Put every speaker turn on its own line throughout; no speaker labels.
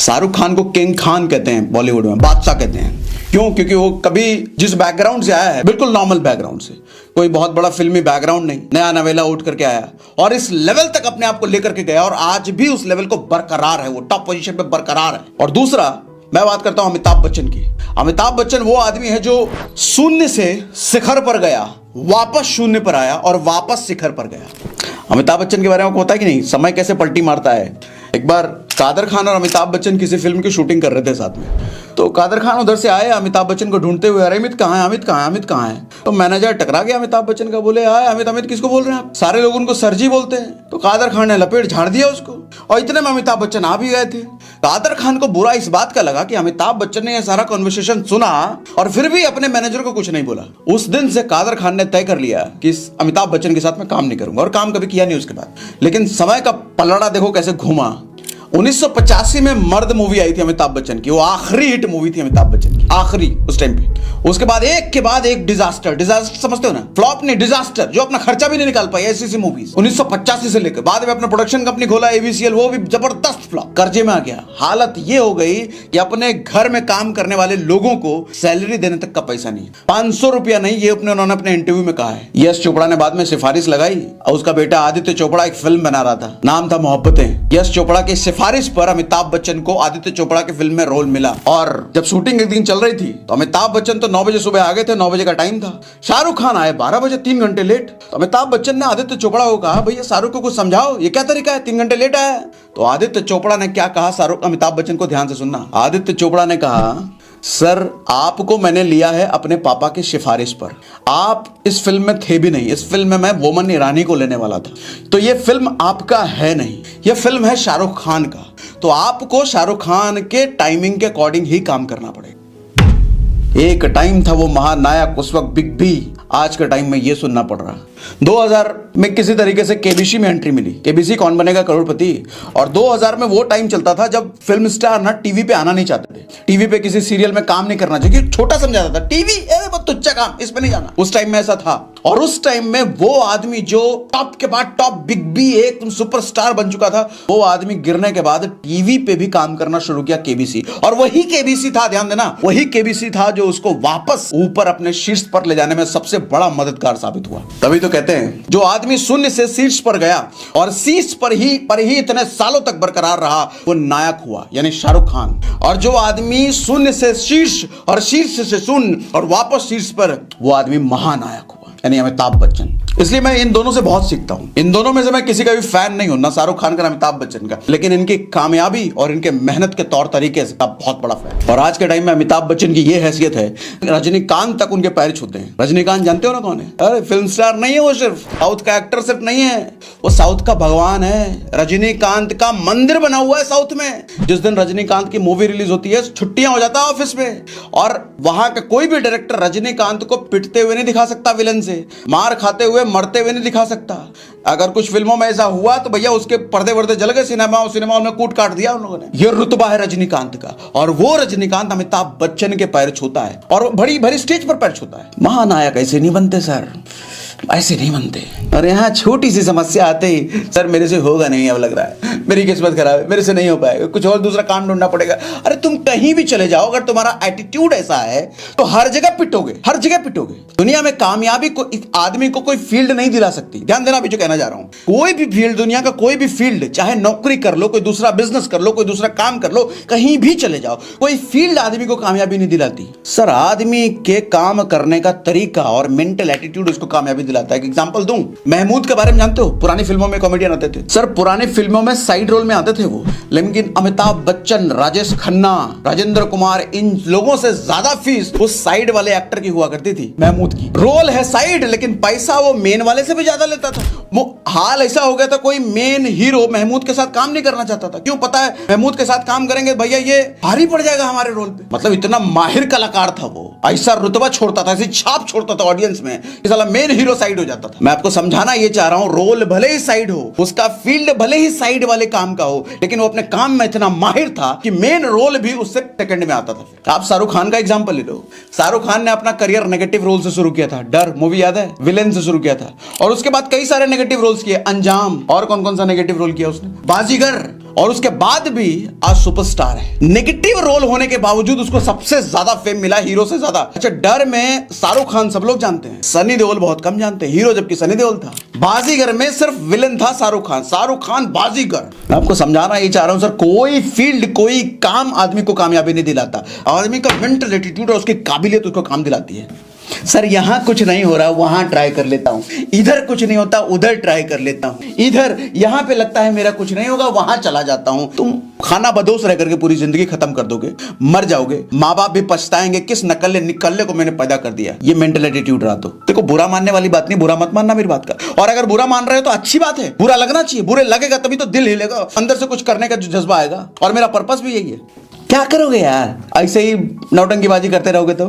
शाहरुख खान को किंग खान कहते हैं, बॉलीवुड में बादशाह कहते हैं। क्यों? क्योंकि वो कभी जिस बैकग्राउंड से आया है, बिल्कुल नॉर्मल बैकग्राउंड से, कोई बहुत बड़ा फिल्मी बैकग्राउंड नहीं, नया नवेला उठ करके आया और इस लेवल तक अपने आप को लेकर के गया और आज भी उस लेवल को बरकरार है, वो टॉप पोजीशन पे बरकरार है। और दूसरा, मैं बात करता हूं अमिताभ बच्चन की। अमिताभ बच्चन वो आदमी है जो शून्य से शिखर पर गया, वापस शून्य पर आया और वापस शिखर पर गया। अमिताभ बच्चन के बारे में आपको पता है कि नहीं, समय कैसे पलटी मारता है। एक बार कादर खान और अमिताभ बच्चन किसी फिल्म की शूटिंग कर रहे थे साथ में, तो कादर खान उधर से आए अमिताभ बच्चन को ढूंढते हुए, अरे अमित कहाँ है, अमित कहाँ है, अमित कहाँ है। तो मैनेजर टकरा गया अमिताभ बच्चन का, बोले आए अमित, अमित किसको बोल रहे हैं आप, सारे लोग उनको सर जी बोलते हैं। तो कादर खान ने लपेट झाड़ दिया उसको और इतने में अमिताभ बच्चन आ भी गए थे। कादर खान को बुरा इस बात का लगा कि अमिताभ बच्चन ने यह सारा कॉन्वर्सेशन सुना और फिर भी अपने मैनेजर को कुछ नहीं बोला। उस दिन से कादर खान ने तय कर लिया कि इस अमिताभ बच्चन के साथ मैं काम नहीं करूंगा और काम कभी किया नहीं उसके बाद। लेकिन समय का पलड़ा देखो कैसे घूमा। 1985 में मर्द मूवी आई थी अमिताभ बच्चन की, वो आखिरी हिट मूवी थी अमिताभ बच्चन की, आखिरी उस टाइम पे। उसके बाद एक के बाद एक डिजास्टर, डिजास्टर समझते हो ना, फ्लॉप नहीं डिजास्टर, जो अपना खर्चा भी नहीं निकाल पाई, ऐसी मूवीज 1985 से लेकर बाद में अपना प्रोडक्शन कंपनी खोला एबीसीएल, वो भी जबरदस्त फ्लॉप, कर्जे में आ गया। हालत ये हो गई कि अपने घर में काम करने वाले लोगों को सैलरी देने तक का पैसा नहीं, 500 रुपया नहीं, ये उन्होंने अपने इंटरव्यू में कहा है। यश चोपड़ा ने बाद में सिफारिश लगाई और उसका बेटा आदित्य चोपड़ा एक फिल्म बना रहा था, नाम था मोहब्बतें। यश चोपड़ा की सिफारिश पर अमिताभ बच्चन को आदित्य चोपड़ा की फिल्म में रोल मिला। और जब शूटिंग एक दिन चल रही थी तो अमिताभ बच्चन तो 9 बजे सुबह आ गए थे, 9 बजे का टाइम था। शाहरुख खान आए 12 बजे, 3 घंटे लेट। तो अमिताभ बच्चन ने आदित्य चोपड़ा को कहा, भैया शाहरुख को कुछ समझाओ, ये क्या तरीका है, 3 घंटे लेट आया। तो आदित्य चोपड़ा ने क्या कहा, शाहरुख अमिताभ बच्चन को ध्यान से सुनना। आदित्य चोपड़ा ने कहा, सर आपको मैंने लिया है अपने पापा की सिफारिश पर, आप इस फिल्म में थे भी नहीं, इस फिल्म में मैं बोमन ईरानी को लेने वाला था, तो ये फिल्म आपका है नहीं, ये फिल्म है शाहरुख खान का, तो आपको शाहरुख खान के टाइमिंग के अकॉर्डिंग ही काम करना पड़ेगा। एक टाइम था वो महानायक, उस वक्त बिग बी, आज के टाइम में ये सुनना पड़ रहा। 2000 में किसी तरीके से केबीसी में एंट्री मिली, केबीसी कौन बनेगा करोड़पति, और 2000 में वो टाइम चलता था जब फिल्म स्टार ना टीवी पे आना नहीं चाहते थे, टीवी पे किसी सीरियल में काम नहीं करना चाहिए, छोटा समझा जाता था, टीवी बहुत तुच्छ काम, इसमें नहीं जाना, उस टाइम में ऐसा था। और उस टाइम में वो आदमी जो टॉप के बाद टॉप बिग बी एक सुपरस्टार बन चुका था, वो आदमी गिरने के बाद टीवी पे भी काम करना शुरू किया, केबीसी। और वही केबीसी था, ध्यान देना, वही केबीसी था जो उसको वापस ऊपर अपने शीर्ष पर ले जाने में सबसे बड़ा मददगार साबित हुआ। तभी तो कहते हैं जो आदमी शून्य से शीर्ष पर गया और शीर्ष पर ही इतने सालों तक बरकरार रहा, वो नायक हुआ, यानी शाहरुख खान। और जो आदमी शून्य से शीर्ष और शीर्ष से शून्य और वापस शीर्ष पर, वो आदमी महानायक हुआ, यानी अमिताभ बच्चन। इसलिए मैं इन दोनों से बहुत सीखता हूं। इन दोनों में से मैं किसी का भी फैन नहीं हूं, ना शाहरुख खान का ना अमिताभ बच्चन का, लेकिन इनकी कामयाबी और इनके मेहनत के तौर तरीके से बहुत बड़ा फैन। और आज के टाइम में अमिताभ बच्चन की ये हैसियत है, रजनीकांत तक उनके पैर छूते हैं। रजनीकांत जानते हो ना कौन है? अरे फिल्म स्टार नहीं है वो, सिर्फ साउथ का एक्टर सिर्फ नहीं है, वो साउथ का भगवान है। रजनीकांत का मंदिर बना हुआ है साउथ में। जिस दिन रजनीकांत की मूवी रिलीज होती है, छुट्टियां हो जाता है ऑफिस में, और वहां का कोई भी डायरेक्टर रजनीकांत को पिटते हुए नहीं दिखा सकता, विलन से मार खाते हुए, मरते हुए नहीं दिखा सकता। अगर कुछ फिल्मों में ऐसा हुआ तो भैया उसके पर्दे वर्दे जल गए, सिनेमा में कूट काट दिया उन लोगों ने। ये रुतबा है रजनीकांत का, और वो रजनीकांत अमिताभ बच्चन के पैर छूता है और बड़ी भरी स्टेज पर पैर छूता है। महानायक ऐसे नहीं बनते सर, ऐसे नहीं बनते। और यहाँ छोटी सी समस्या आते ही, सर मेरे से होगा नहीं, अब लग रहा है मेरी किस्मत खराब है, मेरे से नहीं हो पाएगा, कुछ और दूसरा काम ढूंढना पड़ेगा। अरे तुम कहीं भी चले जाओ, अगर तुम्हारा एटीट्यूड ऐसा है तो हर जगह पिटोगे, हर जगह पिटोगे। दुनिया में कामयाबी को इस आदमी को कोई फील्ड नहीं दिला सकती। ध्यान देना अभी जो कहना जा रहा हूं, कोई भी फील्ड, दुनिया का कोई भी फील्ड, चाहे नौकरी कर लो, कोई दूसरा बिजनेस कर लो, कोई दूसरा काम कर लो, कहीं भी चले जाओ, कोई फील्ड आदमी को कामयाबी नहीं दिलाती। सर आदमी के काम करने का तरीका और मेंटल एटीट्यूड उसको कामयाबी दिलाता है। एग्जांपल दूं, महमूद के बारे में जानते हो? पुरानी फिल्मों में कॉमेडियन आते थे सर, पुरानी फिल्मों में साइड रोल में आते थे वो, लेकिन अमिताभ बच्चन, राजेश खन्ना, राजेंद्र कुमार, इन लोगों से ज्यादा फीस उस साइड वाले एक्टर की हुआ करती थी। महमूद की रोल है साइड, लेकिन पैसा वो मेन वाले से भी ज्यादा लेता था। हाल ऐसा हो गया था, कोई मेन हीरो महमूद के साथ काम नहीं करना चाहता था। क्यों? पता है महमूद के साथ काम करेंगे भैया ये भारी पड़ जाएगा हमारे रोल पे। मतलब इतना माहिर कलाकार था वो, ऐसा रुतबा छोड़ता था, ऐसी छाप छोड़ता था ऑडियंस में कि साला मेन हीरो साइड हो जाता था। मैं आपको समझाना ये चाह रहा हूं, रोल भले ही साइड हो, उसका फील्ड भले ही साइड वाले काम का हो, लेकिन वो अपने काम में इतना माहिर था कि मेन रोल भी उससे सेकंड में आता था। आप शाहरुख खान का एग्जांपल ले लो। शाहरुख खान ने अपना करियर नेगेटिव रोल से शुरू किया था, डर मूवी याद है, विलेन से शुरू किया था, और उसके बाद कई सारे नेगेटिव रोल्स किए, अंजाम, और कौन कौन सा नेगेटिव रोल किया उसने, बाजीगर, और उसके बाद भी आज सुपरस्टार है। नेगेटिव रोल होने के बावजूद उसको सबसे ज्यादा फेम मिला, हीरो से ज्यादा। अच्छा, डर में शाहरुख खान सब लोग जानते हैं, सनी देओल बहुत कम जानते हैं, हीरो जबकि सनी देओल था। बाजीगर में सिर्फ विलन था शाहरुख खान बाजीगर। मैं आपको समझाना ये चाह रहा हूं सर, कोई फील्ड कोई काम आदमी को कामयाबी नहीं दिलाता, आदमी का मेंटल एटीट्यूड और उसकी काबिलियत उसको काम दिलाती है। सर यहां कुछ नहीं हो रहा, वहां ट्राई कर लेता हूं, इधर कुछ नहीं होता, उधर ट्राई कर लेता हूं, इधर यहां पे लगता है मेरा कुछ नहीं होगा, वहां चला जाता हूं। तुम खाना बदोश रह करके पूरी जिंदगी खत्म कर दोगे, मर जाओगे, माँ बाप भी पछताएंगे, किस नकल्ले निकल्ले को मैंने पैदा कर दिया। ये मेंटल एटीट्यूड रहा तो देखो, बुरा मानने वाली बात नहीं, बुरा मत मानना मेरी बात का। और अगर बुरा मान रहे हो तो अच्छी बात है, बुरा लगना चाहिए, बुरे लगेगा तभी तो दिल हिलेगा, अंदर से कुछ करने का जो जज्बा आएगा। और मेरा पर्पस भी यही है। क्या करोगे यार, ऐसे ही नौटंकीबाजी करते रहोगे तो?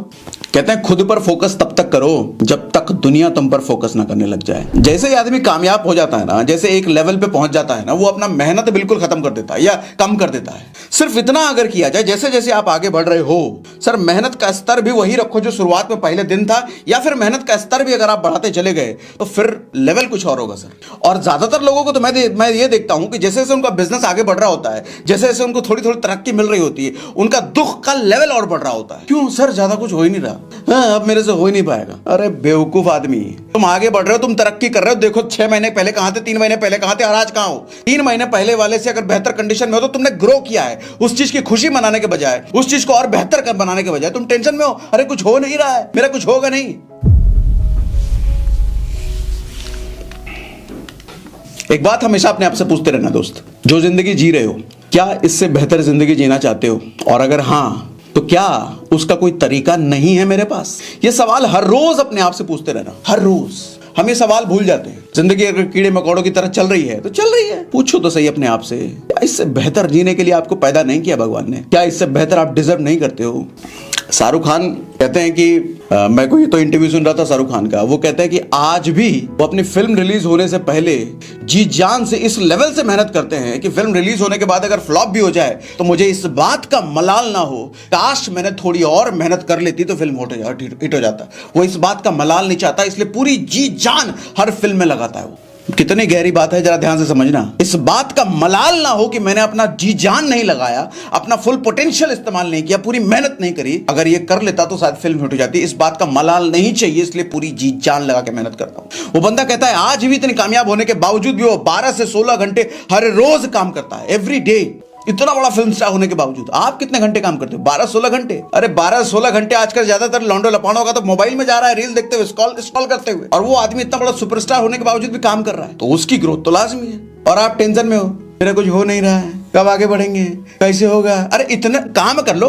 कहते हैं खुद पर फोकस तब तक करो जब तक दुनिया तुम पर फोकस ना करने लग जाए। जैसे ही आदमी कामयाब हो जाता है ना, जैसे एक लेवल पे पहुंच जाता है ना, वो अपना मेहनत बिल्कुल खत्म कर देता है या कम कर देता है। सिर्फ इतना अगर किया जाए, जैसे जैसे आप आगे बढ़ रहे हो सर, मेहनत का स्तर भी वही रखो जो शुरुआत में पहले दिन था, या फिर मेहनत का स्तर भी अगर आप बढ़ाते चले गए तो फिर लेवल कुछ और होगा सर। और ज्यादातर लोगों को तो मैं ये देखता हूं कि जैसे जैसे उनका बिजनेस आगे बढ़ रहा होता है, जैसे जैसे उनको थोड़ी थोड़ी तरक्की मिल रही होती है, उनका दुख का लेवल और बढ़ रहा होता है। क्यों सर, ज्यादा कुछ हो ही नहीं रहा, हाँ, अब मेरे से हो ही नहीं पाएगा। अरे बेवकूफ आदमी, तुम आगे बढ़ रहे हो, तुम तरक्की कर रहे हो, देखो 6 महीने पहले कहां थे, 3 महीने पहले कहां थे और आज कहां हो। 3 महीने पहले वाले से अगर बेहतर कंडीशन में हो तो तुमने ग्रो किया है। उस चीज की खुशी मनाने के बजाय, उस चीज को और बेहतर बनाने के बजाय तुम टेंशन में हो, अरे कुछ हो नहीं रहा है, मेरा कुछ होगा नहीं। एक बात हमेशा अपने आप से पूछते रहना दोस्त, जो जिंदगी जी रहे हो क्या इससे बेहतर जिंदगी जीना चाहते हो, और अगर हां तो क्या उसका कोई तरीका नहीं है मेरे पास। ये सवाल हर रोज अपने आप से पूछते रहना, हर रोज। हम ये सवाल भूल जाते हैं। जिंदगी अगर कीड़े मकोड़ों की तरह चल रही है तो चल रही है, पूछो तो सही अपने आप से, क्या इससे बेहतर जीने के लिए आपको पैदा नहीं किया भगवान ने? क्या इससे बेहतर आप डिजर्व नहीं करते हो? शाहरुख खान कहते हैं कि मैं कोई तो इंटरव्यू सुन रहा था शाहरुख खान का, वो कहते हैं कि आज भी वो अपनी फिल्म रिलीज होने से पहले जी जान से इस लेवल से मेहनत करते हैं कि फिल्म रिलीज होने के बाद अगर फ्लॉप भी हो जाए तो मुझे इस बात का मलाल ना हो, काश मैंने थोड़ी और मेहनत कर लेती तो फिल्म हिट हो जाता। वो इस बात का मलाल नहीं चाहता, इसलिए पूरी जी जान हर फिल्म में लगाता है। वो कितनी गहरी बात है, जरा ध्यान से समझना। इस बात का मलाल ना हो कि मैंने अपना जी जान नहीं लगाया, अपना फुल पोटेंशियल इस्तेमाल नहीं किया, पूरी मेहनत नहीं करी, अगर ये कर लेता तो शायद फिल्म हिट हो जाती। इस बात का मलाल नहीं चाहिए, इसलिए पूरी जी जान लगा के मेहनत करता हूं। वो बंदा कहता है आज भी इतनी कामयाब होने के बावजूद भी वो 12 से 16 घंटे हर रोज काम करता है, एवरी डे। इतना बड़ा फिल्म स्टार होने के बावजूद आप कितने घंटे काम करते हो? 12-16 घंटे। अरे 12-16 घंटे आजकल ज्यादातर लौंडो लपानों का तो मोबाइल में जा रहा है, रील देखते हुए, स्क्रॉल करते हुए, और वो आदमी इतना बड़ा सुपरस्टार होने के बावजूद भी काम कर रहा है, तो उसकी ग्रोथ तो लाजमी है। और आप टेंशन में हो, मेरा कुछ हो नहीं रहा है, कब आगे बढ़ेंगे, कैसे होगा? अरे इतना काम कर लो।